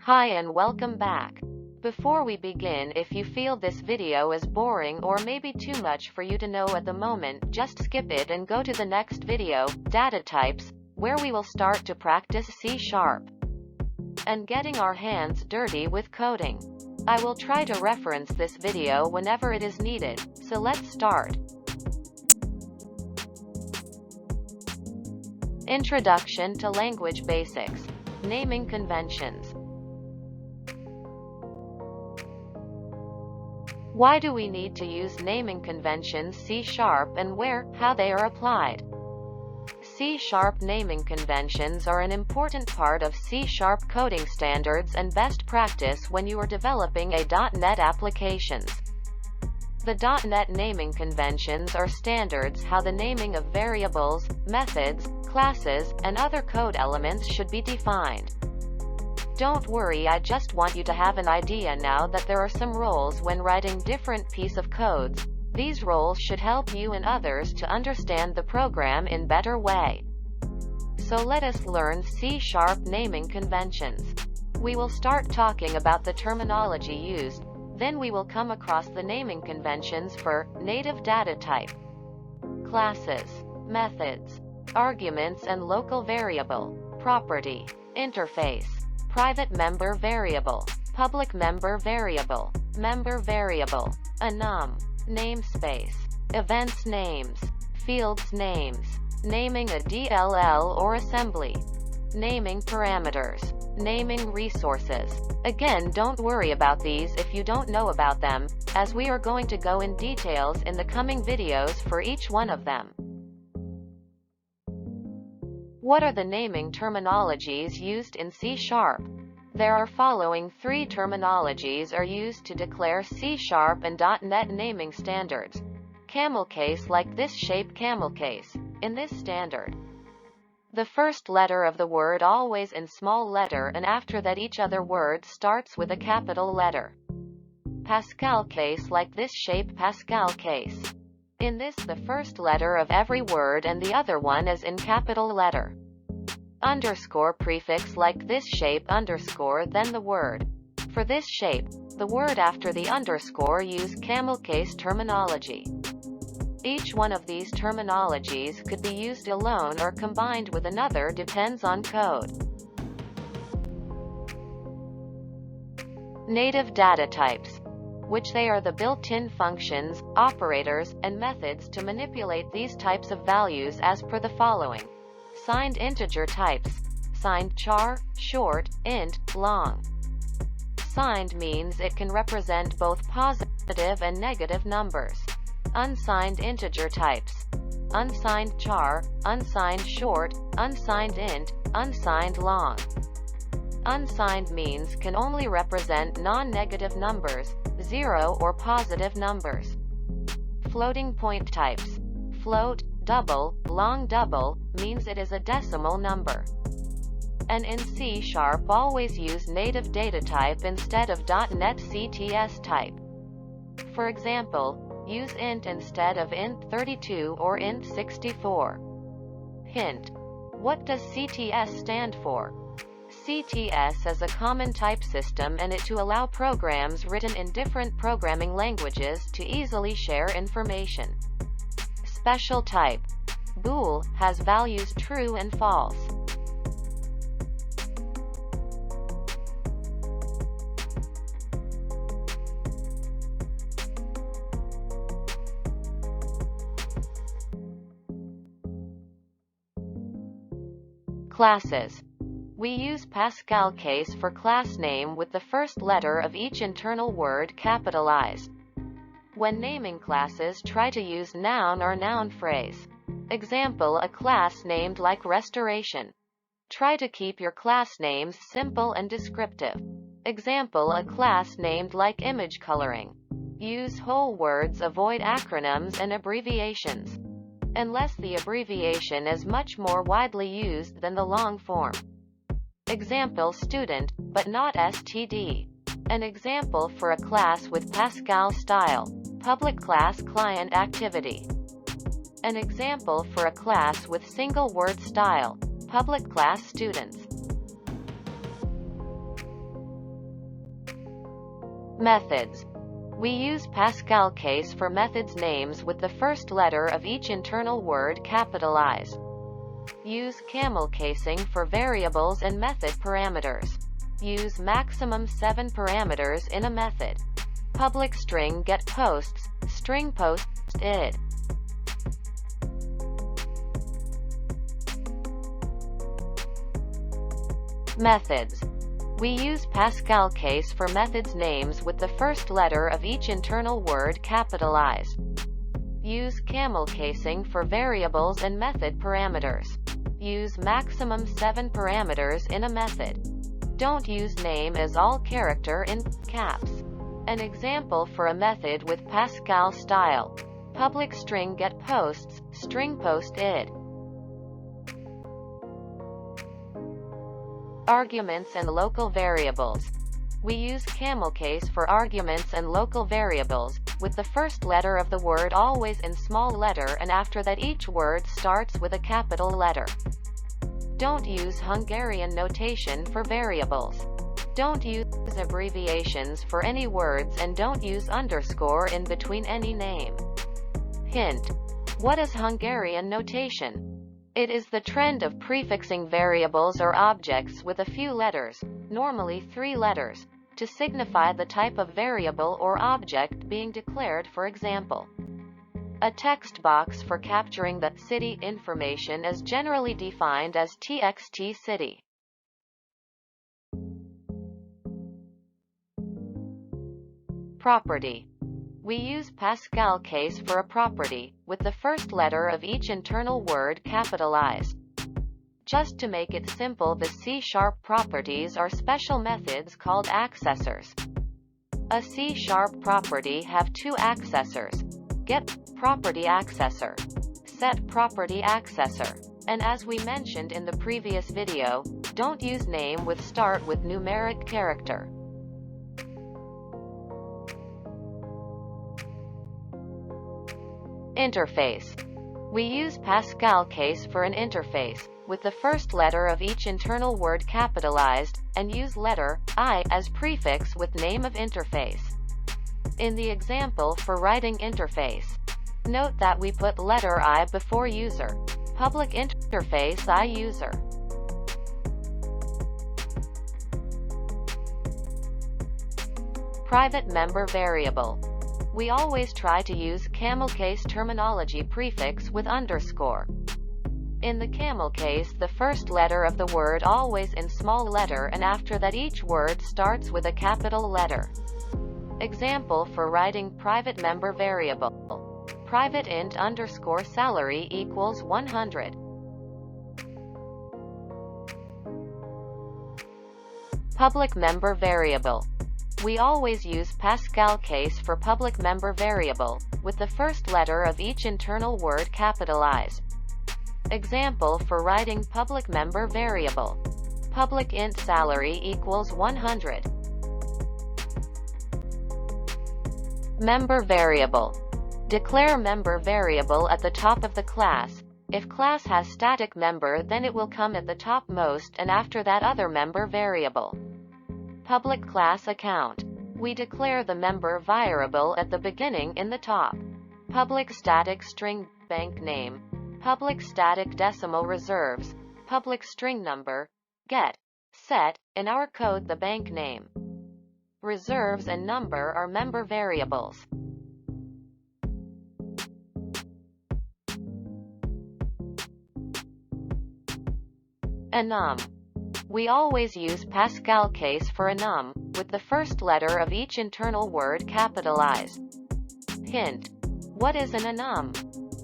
Hi and welcome back. Before we begin, if you feel this video is boring or maybe too much for you to know at the moment, just skip it and go to the next video, Data Types, where we will start to practice C# and getting our hands dirty with coding. I will try to reference this video whenever it is needed, so let's start. Introduction to Language Basics. Naming conventions. Why do we need to use naming conventions C# and how they are applied? C# naming conventions are an important part of C# coding standards and best practice when you are developing a .NET applications. The .NET naming conventions are standards how the naming of variables, methods, classes, and other code elements should be defined. Don't worry, I just want you to have an idea now that there are some roles when writing different piece of codes. These roles should help you and others to understand the program in better way. So let us learn C# naming conventions. We will start talking about the terminology used, then we will come across the naming conventions for native data type, classes, methods, arguments and local variable, property, interface, private member variable, public member variable, enum, namespace, events names, fields names, naming a DLL or assembly, naming parameters, naming resources. Again, don't worry about these if you don't know about them, as we are going to go in details in the coming videos for each one of them. What are the naming terminologies used in C#? There are following three terminologies are used to declare C# and .NET naming standards. Camel case like this shape camel case. In this standard, the first letter of the word always in small letter and after that each other word starts with a capital letter. Pascal case like this shape Pascal case. In this the first letter of every word and the other one is in capital letter. Underscore prefix like this shape underscore then the word. For this shape, the word after the underscore use camel case terminology. Each one of these terminologies could be used alone or combined with another depends on code. Native data types, which they are the built-in functions, operators, and methods to manipulate these types of values as per the following. Signed integer types. Signed char, short, int, long. Signed means it can represent both positive and negative numbers. Unsigned integer types. Unsigned char, unsigned short, unsigned int, unsigned long. Unsigned means can only represent non-negative numbers, 0 or positive numbers. Floating point types. Float, double, long double, means it is a decimal number. And in C# always use native data type instead of .NET CTS type. For example, use int instead of int32 or int64. Hint. What does CTS stand for? CTS is a common type system and it to allow programs written in different programming languages to easily share information. Special type. Bool has values true and false. Classes. We use Pascal case for class name with the first letter of each internal word capitalized. When naming classes, try to use noun or noun phrase. Example, a class named like restoration. Try to keep your class names simple and descriptive. Example, a class named like image coloring. Use whole words, avoid acronyms and abbreviations. Unless the abbreviation is much more widely used than the long form. Example, student, but not std. An example for a class with Pascal style, public class client activity. An example for a class with single word style, public class students. Methods. We use Pascal case for methods names with the first letter of each internal word capitalized. Use camel casing for variables and method parameters. Use maximum 7 parameters in a method. Public string get posts, string post id. Methods. We use Pascal case for methods names with the first letter of each internal word capitalized. Use camel casing for variables and method parameters. Use maximum 7 parameters in a method. Don't use name as all character in caps. An example for a method with Pascal style. Public string get posts, string post id. Arguments and local variables. We use camel case for arguments and local variables, with the first letter of the word always in small letter and after that each word starts with a capital letter. Don't use Hungarian notation for variables. Don't use abbreviations for any words and don't use underscore in between any name. Hint. What is Hungarian notation? It is the trend of prefixing variables or objects with a few letters, normally 3 letters, to signify the type of variable or object being declared. For example, a text box for capturing the city information is generally defined as txt city. Property. We use Pascal case for a property, with the first letter of each internal word capitalized. Just to make it simple, the CSharp properties are special methods called accessors. A CSharp property have 2 accessors: get property accessor, set property accessor. And as we mentioned in the previous video, don't use name with start with numeric character. Interface. We use Pascal case for an interface, with the first letter of each internal word capitalized, and use letter I as prefix with name of interface. In the example for writing interface, note that we put letter I before user. Public interface I user. Private member variable. We always try to use camel case terminology prefix with underscore. In the camel case, the first letter of the word always in small letter and after that each word starts with a capital letter. Example for writing private member variable. Private int underscore salary equals 100. Public member variable. We always use Pascal case for public member variable, with the first letter of each internal word capitalized. Example for writing public member variable. Public int salary equals 100. Member variable. Declare member variable at the top of the class. If class has static member, then it will come at the topmost and after that other member variable. Public class account. We declare the member variable at the beginning in the top. Public static string bank name. Public static decimal reserves. Public string number. Get. Set, in our code the bank name. Reserves and number are member variables. Enum. We always use Pascal case for enum, with the first letter of each internal word capitalized. Hint. What is an enum?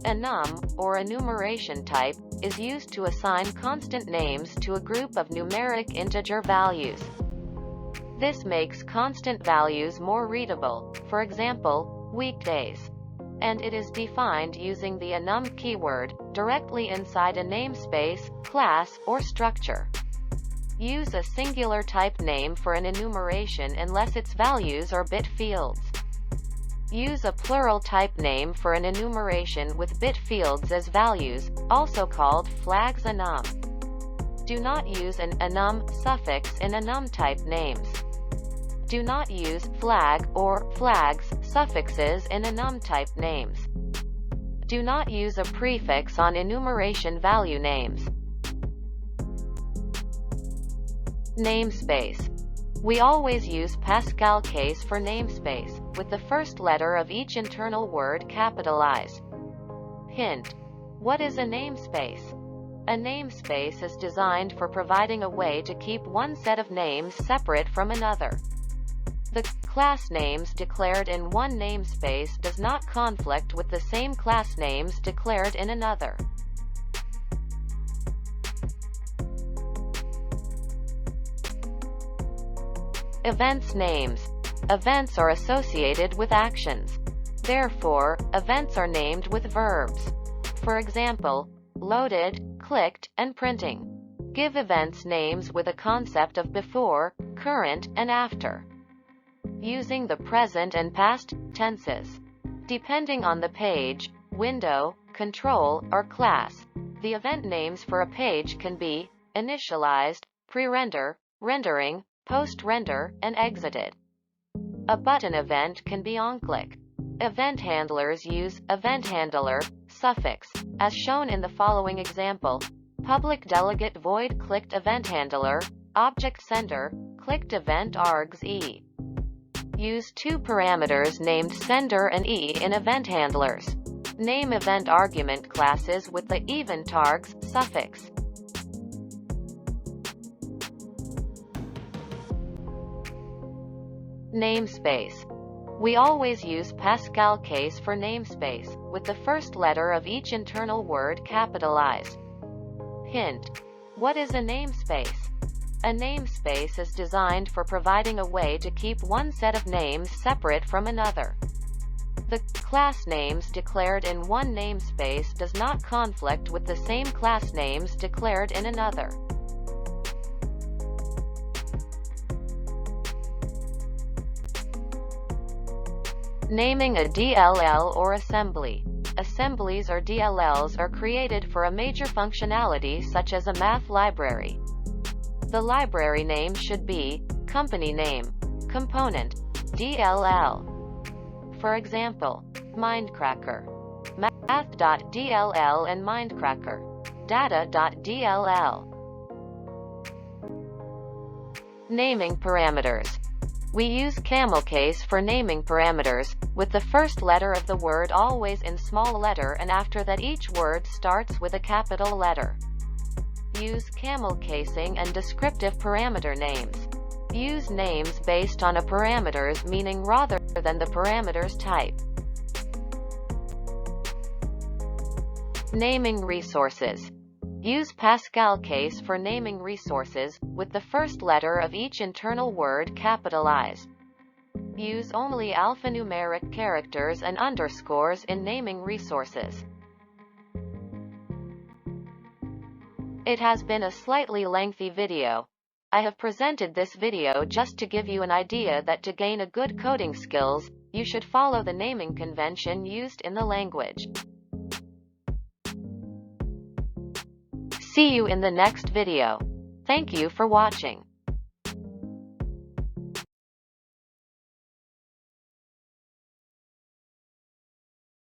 Enum, or enumeration type, is used to assign constant names to a group of numeric integer values. This makes constant values more readable, for example, weekdays. And it is defined using the enum keyword, directly inside a namespace, class, or structure. Use a singular type name for an enumeration unless its values are bit fields. Use a plural type name for an enumeration with bit fields as values, also called flags enum. Do not use an enum suffix in enum type names. Do not use flag or flags suffixes in enum-type names. Do not use a prefix on enumeration value names. Namespace. We always use Pascal case for namespace, with the first letter of each internal word capitalized. Hint: what is a namespace? A namespace is designed for providing a way to keep one set of names separate from another. The class names declared in one namespace does not conflict with the same class names declared in another. Events names. Events are associated with actions. Therefore, events are named with verbs. For example, loaded, clicked, and printing. Give events names with a concept of before, current, and after, using the present and past tenses. Depending on the page, window, control, or class, the event names for a page can be initialized, pre-render, rendering, post-render, and exited. A button event can be onClick. Event handlers use event handler suffix, as shown in the following example: public delegate void clicked event handler, object sender, clicked event args e. Use two parameters named sender and e in event handlers. Name event argument classes with the event args suffix. Namespace. We always use Pascal case for namespace, with the first letter of each internal word capitalized. Hint: what is a namespace? A namespace is designed for providing a way to keep one set of names separate from another. The class names declared in one namespace does not conflict with the same class names declared in another. Naming a DLL or assembly. Assemblies or DLLs are created for a major functionality such as a math library. The library name should be company name, component, DLL. For example, Mindcracker, math.dll, and Mindcracker, data.dll. Naming parameters. We use camel case for naming parameters, with the first letter of the word always in small letter and after that each word starts with a capital letter. Use camel casing and descriptive parameter names. Use names based on a parameter's meaning rather than the parameter's type. Naming resources. Use Pascal case for naming resources, with the first letter of each internal word capitalized. Use only alphanumeric characters and underscores in naming resources. It has been a slightly lengthy video. I have presented this video just to give you an idea that to gain a good coding skills, you should follow the naming convention used in the language. See you in the next video. Thank you for watching.